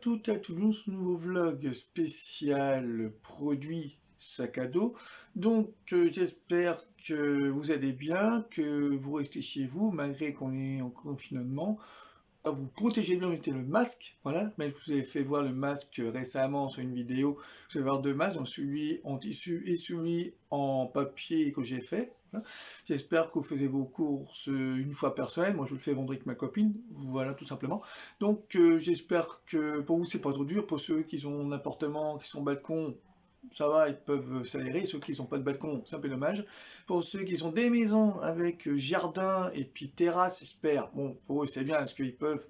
toutes et à tous, dans ce nouveau vlog spécial produit sac à dos. Donc j'espère que vous allez bien, que vous restez chez vous malgré qu'on est en confinement. Vous protégez bien, mettez le masque, voilà. Même si vous avez fait voir le masque récemment sur une vidéo, vous allez voir deux masques, donc celui en tissu et celui en papier que j'ai fait. Voilà. J'espère que vous faisiez vos courses une fois par semaine. Moi, je le fais vendredi avec ma copine, voilà, tout simplement. Donc, j'espère que pour vous, c'est pas trop dur. Pour ceux qui ont un appartement, qui sont balcon, ça va, ils peuvent s'aérer. Ceux qui n'ont pas de balcon, c'est un peu dommage. Pour ceux qui ont des maisons avec jardin et puis terrasse, j'espère, bon, pour eux c'est bien, parce qu'ils peuvent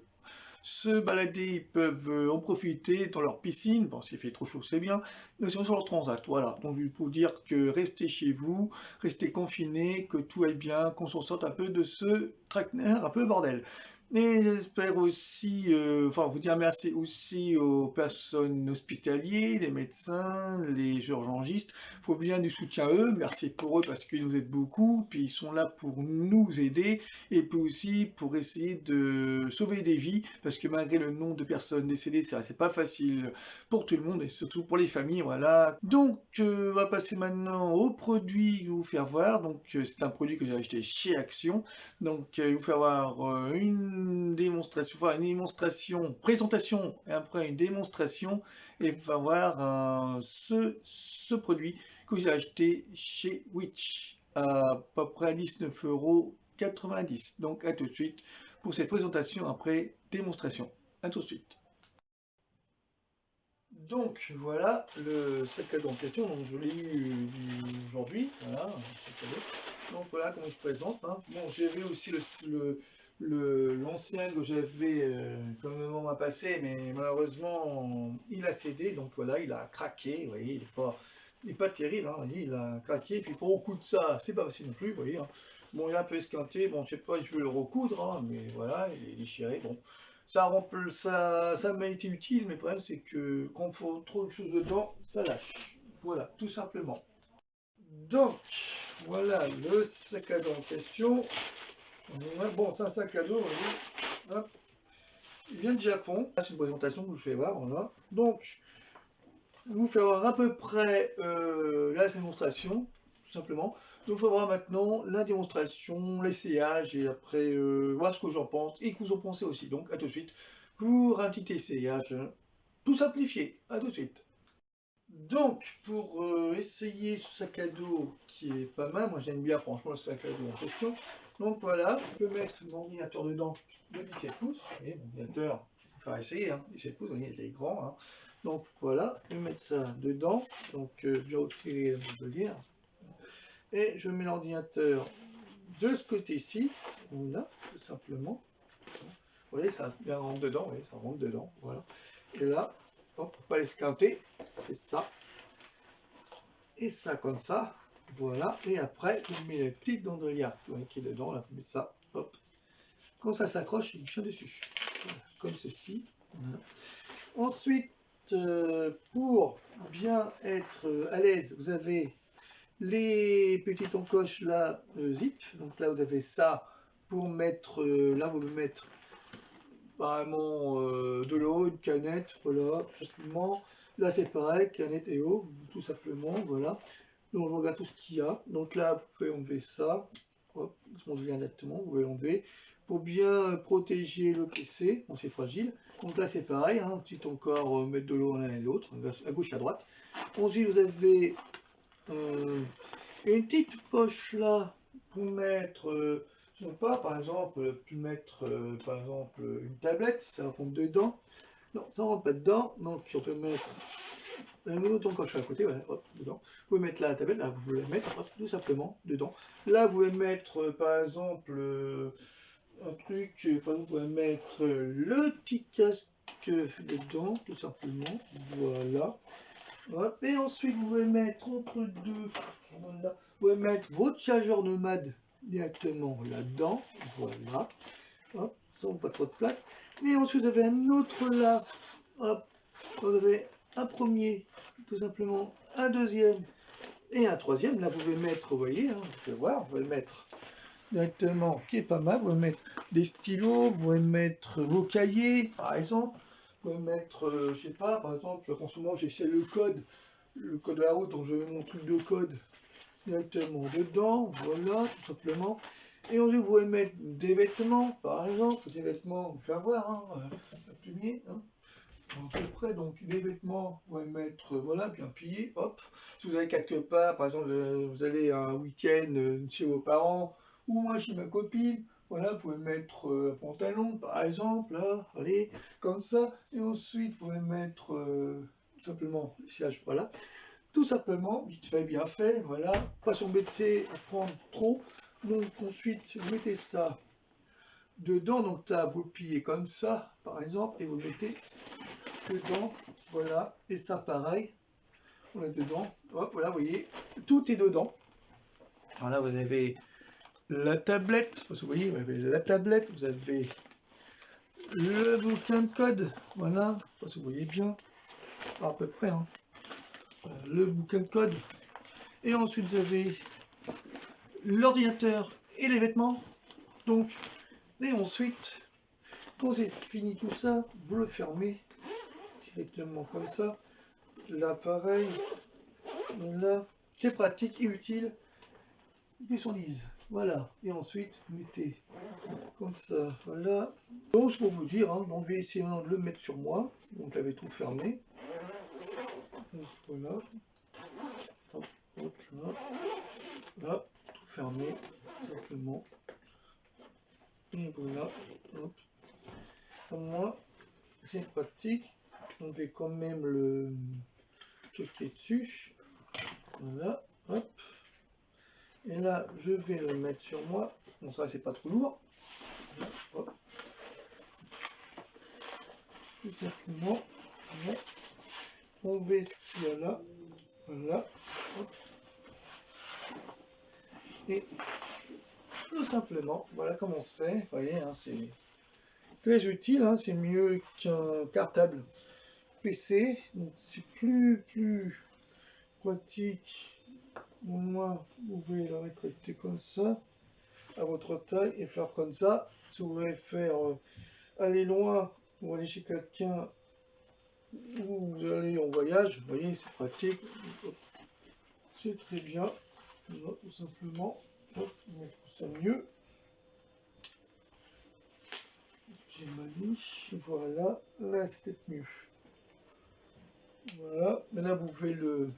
se balader, ils peuvent en profiter dans leur piscine, bon, s'il fait trop chaud, c'est bien, mais sinon sur leur transat, voilà. Donc, je vais vous dire que restez chez vous, restez confinés, que tout aille bien, qu'on s'en sorte un peu de ce traquenard un peu bordel. Et j'espère aussi, enfin, vous dire merci aussi aux personnes hospitalières, les médecins, les urgentistes. Il faut bien du soutien à eux. Merci pour eux parce qu'ils nous aident beaucoup. Puis ils sont là pour nous aider et puis aussi pour essayer de sauver des vies. Parce que malgré le nombre de personnes décédées, c'est pas facile pour tout le monde et surtout pour les familles. Voilà. Donc, on va passer maintenant au produit que je vais vous faire voir. Donc, c'est un produit que j'ai acheté chez Action. Donc, je vais vous faire voir une démonstration, enfin une démonstration, présentation, et après une démonstration, et vous faire voir ce produit que j'ai acheté chez Witch, à peu près 19,90 €. Donc, à tout de suite pour cette présentation après démonstration. À tout de suite. Donc voilà le sac à dos en question, donc je l'ai eu aujourd'hui, voilà, un sac à dos. Donc voilà comment il se présente, hein. Bon, j'avais aussi l'ancien que j'avais comme moment à passer, mais malheureusement il a cédé, donc voilà, il a craqué, vous voyez, il est pas terrible, hein, vous voyez, il a craqué, et puis pour recoudre ça, c'est pas facile non plus, vous voyez, hein. Bon, il est un peu esquinté, bon, je sais pas, je vais le recoudre, hein, mais voilà, il est déchiré, bon. Ça m'a été utile, mais le problème c'est que quand il faut trop de choses dedans, ça lâche. Voilà, tout simplement. Donc, voilà le sac à dos en question. Bon, c'est un sac à dos, vous voyez. Hop. Il vient du Japon. C'est une présentation que je vous fais voir, voilà. Donc, je vais vous faire voir à peu près la démonstration, tout simplement. Donc, il faut voir maintenant la démonstration, l'essayage, et après voir ce que j'en pense, et que vous en pensez aussi. Donc, à tout de suite, pour un petit essayage tout simplifié. À tout de suite. Donc, pour essayer ce sac à dos qui est pas mal, moi j'aime bien franchement le sac à dos en question. Donc voilà, je peux mettre mon ordinateur dedans de 17 pouces. Vous voyez, mon ordinateur, il faut faire essayer, hein, 17 pouces, vous voyez, il est grand. Hein. Donc voilà, je vais mettre ça dedans, donc bien retirer la montgolfière. Et je mets l'ordinateur de ce côté-ci, voilà, tout simplement. Vous voyez, ça bien rentre dedans, vous voyez, ça rentre dedans, voilà. Et là, hop, pour pas l'esquinter, c'est ça. Et ça comme ça, voilà. Et après, je mets la petite bandolière qui est dedans, là, vous mettez ça, hop. Quand ça s'accroche, il tient dessus. Voilà, comme ceci. Voilà. Ensuite, pour bien être à l'aise, vous avez les petites encoches là, zip. Donc là, vous avez ça pour mettre, là, vous pouvez mettre vraiment de l'eau, une canette, voilà, tout simplement. Là, c'est pareil, canette et eau, tout simplement, voilà. Donc, je regarde tout ce qu'il y a. Donc là, vous pouvez enlever ça. Hop, on devient nettement, vous pouvez l'enlever. Pour bien protéger le PC, bon, c'est fragile. Donc là, c'est pareil, hein, ensuite encore mettre de l'eau l'un et l'autre, à gauche et à droite. Ensuite, vous avez une petite poche là pour mettre, je sais pas, par exemple, pu mettre par exemple une tablette, ça rentre dedans. Non, ça rentre pas dedans, donc on peut mettre un autre encoche à côté, voilà, hop, dedans. Vous pouvez mettre la tablette, là, vous pouvez la mettre hop, tout simplement dedans. Là, vous pouvez mettre par exemple un truc, par exemple, vous pouvez mettre le petit casque dedans, tout simplement, voilà. Hop, et ensuite, vous pouvez mettre entre deux, voilà, vous pouvez mettre votre chargeur nomade directement là-dedans, voilà. Hop, ça n'a pas trop de place. Et ensuite, vous avez un autre là, hop, vous avez un premier, tout simplement, un deuxième et un troisième. Là, vous pouvez mettre, vous voyez, hein, vous pouvez voir, vous pouvez mettre directement, qui est pas mal, vous pouvez mettre des stylos, vous pouvez mettre vos cahiers, par exemple. Vous pouvez mettre, je sais pas, par exemple, en ce moment j'essaie le code de la route, donc je mets mon truc de code directement dedans, voilà, tout simplement. Et on vous pouvez mettre des vêtements, par exemple, des vêtements, vous faire voir, hein, plier, hein, à peu près, donc des vêtements, vous pouvez mettre, voilà, bien pliés, hop. Si vous allez quelque part, par exemple, vous allez un week-end chez vos parents, ou moi chez ma copine, voilà, vous pouvez mettre un pantalon, par exemple, là, allez, comme ça, et ensuite, vous pouvez mettre simplement, voilà, tout simplement, vite fait, bien fait, voilà, pas s'embêter à prendre trop, donc ensuite, vous mettez ça dedans, donc là, vous le pliez comme ça, par exemple, et vous le mettez dedans, voilà, et ça, pareil, on est dedans, hop, voilà, vous voyez, tout est dedans, voilà, vous avez la tablette, parce que vous voyez, vous avez la tablette, vous avez le bouquin de code, voilà, parce que vous voyez bien, à peu près, hein, le bouquin de code, et ensuite vous avez l'ordinateur et les vêtements, donc, et ensuite, quand c'est fini tout ça, vous le fermez directement comme ça, là pareil, là, c'est pratique et utile, ils sont lises, voilà, et ensuite, vous mettez comme ça, voilà, donc c'est pour vous dire, hein, donc je vais essayer maintenant de le mettre sur moi, donc j'avais tout fermé, donc, voilà, hop, hop, là, tout fermé, simplement, et voilà, hop, pour moi, c'est pratique, on fait quand même le truc qui est dessus, voilà, hop, et là, je vais le mettre sur moi, bon ça c'est pas trop lourd, voilà, hop, tout simplement, voilà. On met ce qu'il y a là, voilà, hop. Et tout simplement, voilà comment c'est, vous voyez, hein, c'est très utile, hein, c'est mieux qu'un cartable PC, donc c'est plus pratique. Au moins, vous pouvez la rétracter comme ça, à votre taille, et faire comme ça. Si vous voulez faire aller loin, ou aller chez quelqu'un, ou vous allez en voyage, vous voyez, c'est pratique. C'est très bien, voilà, tout simplement. Hop, on mettre ça mieux. J'ai mal mis, voilà, là c'est peut-être mieux. Voilà, maintenant vous pouvez le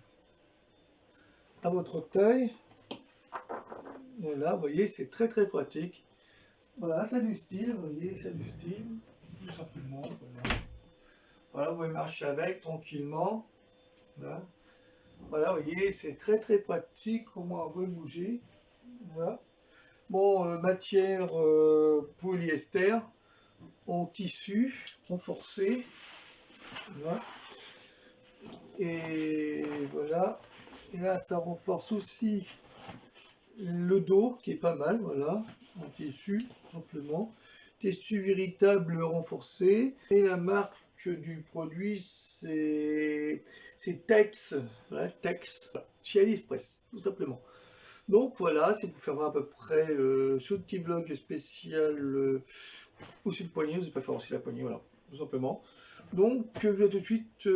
à votre taille. Voilà, vous voyez, c'est très pratique. Voilà, ça a du style, vous voyez, ça a du style, tout simplement. Voilà, voilà vous pouvez marcher avec tranquillement. Voilà, voilà vous voyez, c'est très pratique, comment on peut bouger. Voilà. Bon, matière polyester en tissu renforcé. Voilà. Et voilà. Et là, ça renforce aussi le dos, qui est pas mal, voilà. En tissu, simplement. Tissu véritable renforcé. Et la marque du produit, c'est Tex. Voilà, Tex. Chez AliExpress, tout simplement. Donc voilà, c'est pour faire à peu près ce petit vlog spécial aussi le poignet, vous n'allez pas faire aussi la poignée, voilà, tout simplement. Donc je vais tout de suite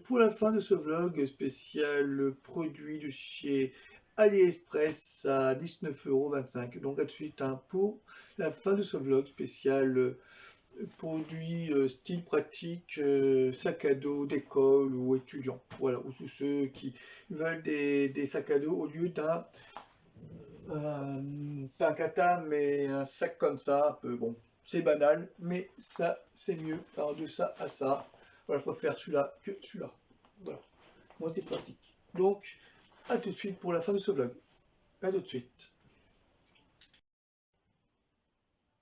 pour la fin de ce vlog spécial produit de chez AliExpress à 19,25 €. Donc à tout de suite hein, pour la fin de ce vlog spécial produit style pratique, sac à dos d'école ou étudiant. Voilà, ou tous ceux qui veulent des sacs à dos au lieu d'un pas un kata, mais un sac comme ça, un peu, bon, c'est banal, mais ça, c'est mieux, alors de ça à ça, voilà, je préfère celui-là que celui-là, voilà, moi c'est pratique. Donc, à tout de suite pour la fin de ce vlog, à tout de suite.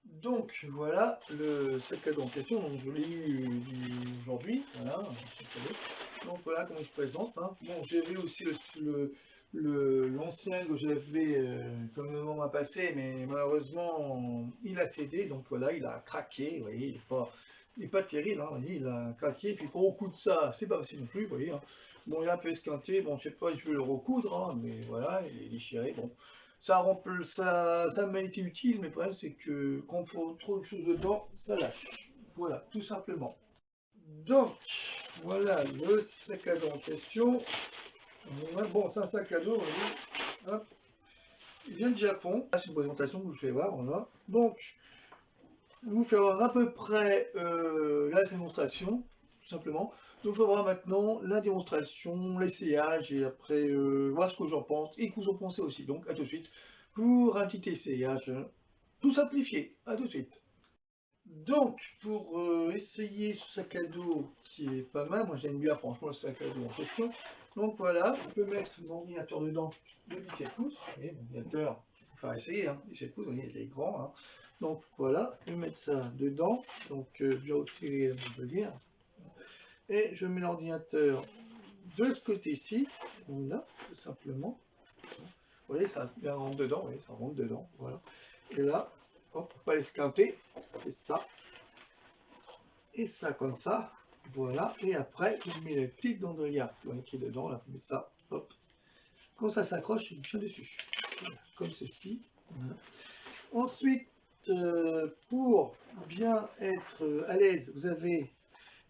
Donc, voilà le sac à dos en question, donc je l'ai eu aujourd'hui, voilà, donc voilà comment il se présente, hein. Bon, j'avais aussi l'ancien que j'avais comme moment m'a passé, mais malheureusement il a cédé, donc voilà, il a craqué, vous voyez, il est pas terrible, hein, vous voyez, il a craqué, puis pour beaucoup de ça, c'est pas facile non plus, vous voyez, hein. Bon, il est un peu esquinté, bon, je sais pas, je vais le recoudre, hein, mais voilà, il est déchiré, bon. Ça m'a été utile, mais le problème c'est que quand il faut trop de choses dedans, ça lâche. Voilà, tout simplement. Donc, voilà le sac à dos en question. Bon, c'est un sac à dos, vous voyez. Hop. Il vient du Japon. Là, c'est une présentation que je vous fais voir. Voilà. Donc, je vais vous faire voir à peu près la démonstration, tout simplement. Donc, il va voir maintenant la démonstration, l'essayage, et après, voir ce que j'en pense, et que vous en pensez aussi. Donc, à tout de suite, pour un petit essayage tout simplifié. À tout de suite. Donc, pour essayer ce sac à dos qui est pas mal, moi j'aime bien franchement le sac à dos en question. Donc voilà, on peut mettre mon ordinateur dedans de 17 pouces. Vous voyez, mon ordinateur, il faut faire essayer, hein, 17 pouces, vous voyez, il est grand. Hein. Donc voilà, je vais mettre ça dedans. Donc bien retirer la montgolfière. Et je mets l'ordinateur de ce côté-ci, voilà, tout simplement. Vous voyez, ça rentre dedans, vous voyez, ça rentre dedans, voilà. Et là, hop, pas l'esquinter, c'est ça. Et ça comme ça, voilà, et après je mets la petite bandolière qui est dedans, là, vous mettez ça, hop, quand ça s'accroche, bien dessus, voilà, comme ceci, voilà. Ensuite, pour bien être à l'aise, vous avez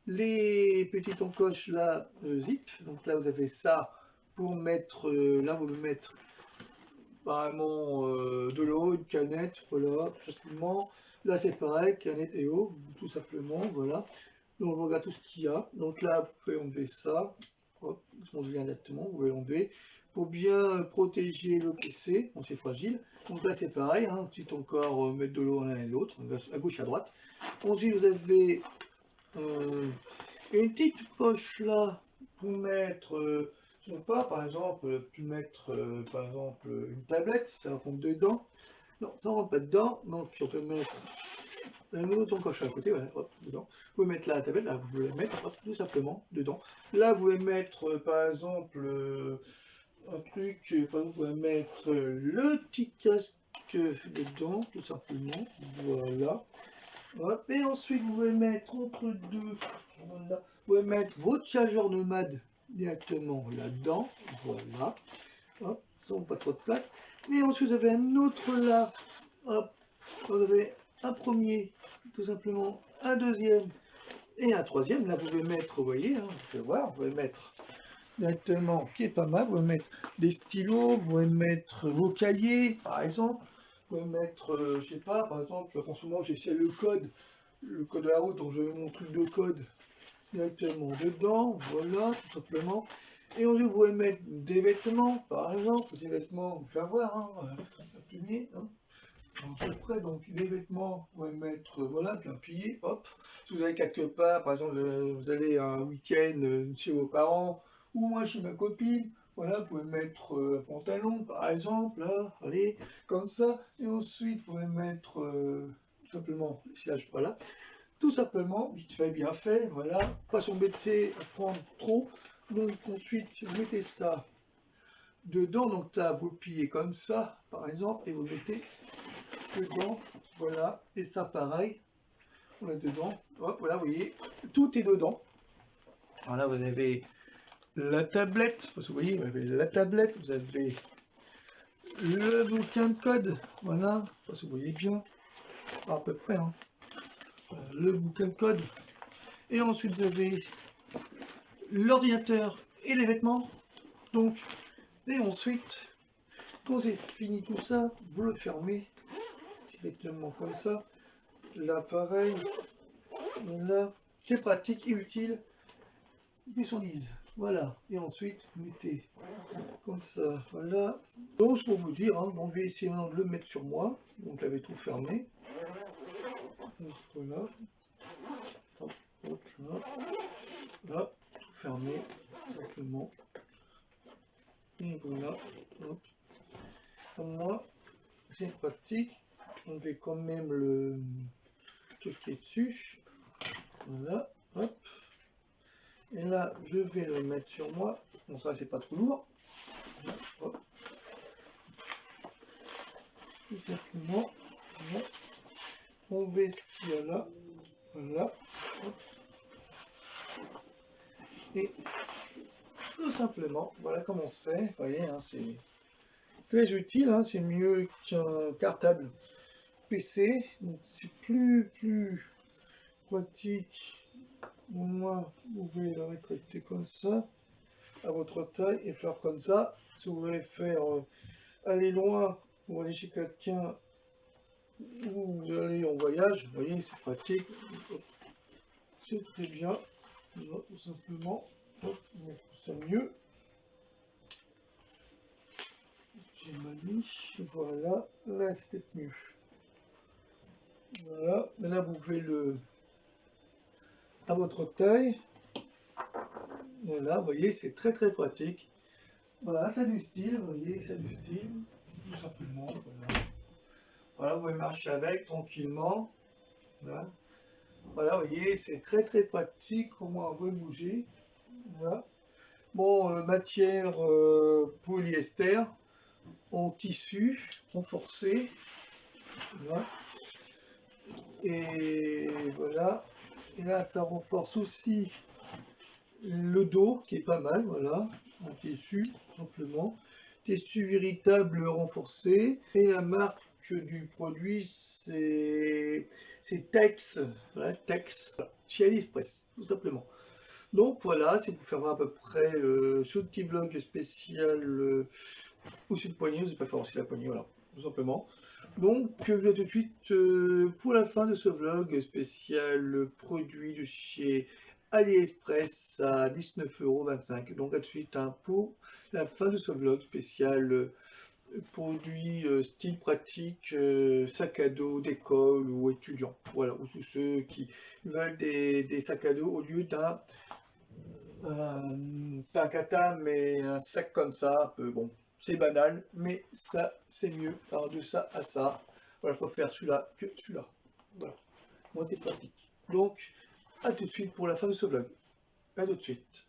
les petites encoches là, zip, donc là vous avez ça pour mettre, là vous pouvez mettre apparemment de l'eau, une canette, voilà, tout simplement. Là c'est pareil, canette et eau, tout simplement, voilà. Donc je regarde tout ce qu'il y a. Donc là, vous pouvez enlever ça. Hop, on vient directement, vous pouvez enlever. Pour bien protéger le PC, bon, c'est fragile. Donc là c'est pareil, hein, ensuite encore mettre de l'eau l'un et l'autre, à gauche et à droite. Ensuite vous avez une petite poche là pour mettre, je sais pas, par exemple, puis mettre par exemple une tablette, ça rentre dedans. Non, ça rentre pas dedans, donc on peut mettre un autre encoche à côté, voilà, hop, dedans. Vous pouvez mettre la tablette, là, vous pouvez la mettre hop, tout simplement dedans. Là, vous pouvez mettre par exemple un truc, par exemple, vous pouvez mettre le petit casque dedans, tout simplement, voilà. Hop, et ensuite, vous pouvez mettre entre deux, voilà, vous pouvez mettre votre chargeur nomade directement là-dedans, voilà. Hop, ça n'a pas trop de place. Et ensuite, vous avez un autre là, hop, vous avez un premier, tout simplement, un deuxième et un troisième. Là, vous pouvez mettre, vous voyez, hein, vous pouvez voir, vous pouvez mettre directement, qui est pas mal, vous pouvez mettre des stylos, vous pouvez mettre vos cahiers, par exemple. Vous pouvez mettre, je sais pas, par exemple, en ce moment, j'essaie le code de la route, donc je mets mon truc de code directement dedans, voilà, tout simplement. Et ensuite, vous pouvez mettre des vêtements, par exemple, des vêtements, vous pouvez voir, hein, imprimer, hein. À peu près, donc les vêtements, vous pouvez mettre, voilà, bien plié, hop. Si vous allez quelque part, par exemple, vous allez un week-end chez vos parents, ou moi chez ma copine, voilà, vous pouvez mettre un pantalon, par exemple, là, allez, comme ça. Et ensuite, vous pouvez mettre tout simplement les sièges, voilà. Tout simplement, vite fait, bien fait, voilà. Pas s'embêter à prendre trop. Donc ensuite, vous mettez ça dedans, donc là, vous le pliez comme ça, par exemple, et vous le mettez dedans, voilà, et ça pareil, on est dedans, hop, voilà, vous voyez, tout est dedans. Alors là, vous avez la tablette, parce que vous voyez, vous avez la tablette, vous avez le bouquin de code, voilà, parce que vous voyez bien, à peu près, hein, le bouquin de code, et ensuite vous avez l'ordinateur et les vêtements, donc, et ensuite, quand c'est fini tout ça, vous le fermez directement comme ça, là pareil, là, c'est pratique et utile. Ils sont lises, voilà, et ensuite vous mettez comme ça, voilà. Donc c'est pour vous dire, hein, donc je vais essayer maintenant de le mettre sur moi, donc j'avais tout fermé, donc, voilà, hop, hop, là, là, tout fermé, simplement, et voilà, hop. Comme moi, c'est pratique, on fait quand même le tout ce qui est dessus, voilà, hop. Et là, je vais le mettre sur moi. Bon, ça, c'est pas trop lourd. Hop. Tout simplement. Voilà. On met ce qu'il y a là. Voilà. Hop. Et tout simplement, voilà comment c'est. Vous voyez, hein, c'est très utile. Hein, c'est mieux qu'un cartable PC. Donc, c'est plus pratique Au moins, vous pouvez la rétracter comme ça, à votre taille, et faire comme ça. Si vous voulez faire aller loin, ou aller chez quelqu'un, ou vous allez en voyage, vous voyez, c'est pratique. C'est très bien. Tout simplement, hop, mettre ça mieux. J'ai mal mis, voilà, là c'est peut-être mieux. Voilà, mais là vous pouvez le à votre taille. Voilà, vous voyez, c'est très très pratique. Voilà, ça a du style, vous voyez, ça a du style, tout simplement. Voilà, voilà vous pouvez marcher avec tranquillement. Voilà, voilà vous voyez, c'est très très pratique, au moins vous pouvez bouger. Voilà. Bon, matière polyester en tissu renforcé. Voilà. Et voilà. Et là, ça renforce aussi le dos, qui est pas mal, voilà. Un tissu, simplement. Tissu véritable renforcé. Et la marque du produit, c'est Tex. Voilà, Tex. Chez AliExpress, tout simplement. Donc voilà, c'est pour faire voir à peu près ce petit vlog spécial aussi le poignet, vous n'avez pas faire aussi la poignée, voilà, tout simplement. Donc je vais tout de suite pour la fin de ce vlog spécial produit de chez AliExpress à 19,25 €. Donc à tout de suite hein, pour la fin de ce vlog spécial produit style pratique, sac à dos d'école ou étudiant. Voilà, ou tous ceux qui veulent des sacs à dos au lieu d'un kata, mais un sac comme ça, un peu bon. C'est banal, mais ça, c'est mieux. Alors de ça à ça, voilà, je préfère celui-là que celui-là. Voilà, moi c'est pratique. Donc, à tout de suite pour la fin de ce vlog. À tout de suite.